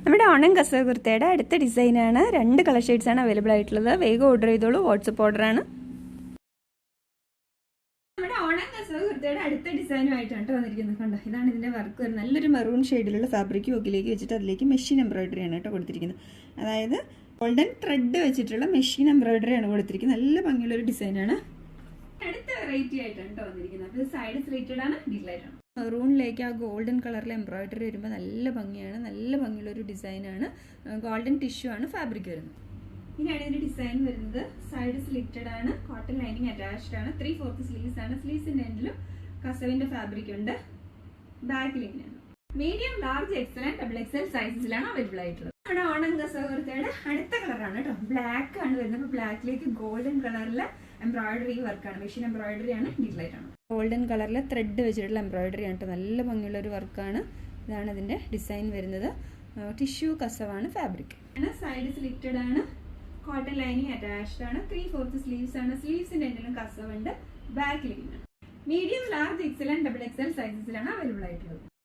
നമ്മുടെ ഓണം കസവ് കുർത്തയുടെ അടുത്ത ഡിസൈനാണ്. 2 കളർ ഷെയ്ഡ്സാണ് അവൈലബിൾ ആയിട്ടുള്ളത്. വേഗം ഓർഡർ ചെയ്തോളൂ. വാട്സപ്പ് ഓർഡറാണ്. നമ്മുടെ ഓണം കസവ് കുർത്തയുടെ അടുത്ത ഡിസൈനുമായിട്ടാണ് വന്നിരിക്കുന്നത്. കണ്ടോ, ഇതാണ് ഇതിൻ്റെ വർക്ക് വരുന്നത്. നല്ലൊരു മെറൂൺ ഷെയ്ഡിലുള്ള ഫാബ്രിക് യോക്കിലേക്ക് വെച്ചിട്ട് അതിലേക്ക് മെഷീൻ എംബ്രോയിഡറി ആണ് കേട്ടോ കൊടുത്തിരിക്കുന്നത്. അതായത് ഗോൾഡൻ ത്രെഡ് വെച്ചിട്ടുള്ള മെഷീൻ എംബ്രോയിഡറി ആണ് കൊടുത്തിരിക്കുന്നത്. നല്ല ഭംഗിയുള്ളൊരു ഡിസൈനാണ്. അടുത്ത വെറൈറ്റി ആയിട്ടാണ് കേട്ടോ വന്നിരിക്കുന്നത്. അപ്പോൾ സൈഡ് സ്ലിറ്റഡ് ആണ്, ഡീലായിട്ടാണ്. മെറൂണിലേക്ക് ആ ഗോൾഡൻ കളറിൽ എംബ്രോയിഡറി വരുമ്പോൾ നല്ല ഭംഗിയാണ്. നല്ല ഭംഗിയുള്ളൊരു ഡിസൈനാണ്. ഗോൾഡൻ ടിഷ്യൂ ആണ് ഫാബ്രിക് വരുന്നത്. ഇനിയാണ് ഇതിന്റെ ഡിസൈൻ വരുന്നത്. സൈഡ് സ്ലിറ്റഡ് ആണ്, കോട്ടൺ ലൈനിങ് അറ്റാച്ച്ഡ് ആണ്. 3/4 സ്ലീവ്സ് ആണ്. സ്ലീവ്സിന്റെ എൻഡിലും കസവിന്റെ ഫാബ്രിക് ഉണ്ട്. ബാക്കിൽ ഇങ്ങനെയാണ്. Medium, large, XL and double XL സൈസസിലാണ് അവൈലബിൾ ആയിട്ടുള്ളത്. നമ്മുടെ ഓണം കസവ് കുർത്തയുടെ അടുത്ത കളറാണ് കേട്ടോ. ബ്ലാക്ക് ആണ് വരുന്നത്. അപ്പോൾ ബ്ലാക്കിലേക്ക് ഗോൾഡൻ കളറിലെ എംബ്രോയിഡറി വർക്കാണ്. മെഷീൻ എംബ്രോയിഡറി ആണ്, ഡീലായിട്ടാണ്. ഗോൾഡൻ കളറിലെ ത്രെഡ് വെച്ചിട്ടുള്ള എംബ്രോയിഡറി ആണ് കേട്ടോ. നല്ല ഭംഗിയുള്ള ഒരു വർക്കാണ്. ഇതാണ് ഇതിന്റെ ഡിസൈൻ വരുന്നത്. ടിഷ്യൂ കസവാണ് ഫാബ്രിക്. സൈഡ് സ്ലിറ്റഡ് ആണ്, കോട്ടൺ ലൈനിങ് അറ്റാച്ച്ഡ് ആണ്. 3/4 സ്ലീവ്സ് ആണ്. സ്ലീവ്സിന്റെ എൻഡിലും കസവുണ്ട്. ബാക്കിൽ medium, large, XL and double XL സൈസസിലാണ് അവൈലബിൾ ആയിട്ടുള്ളത്.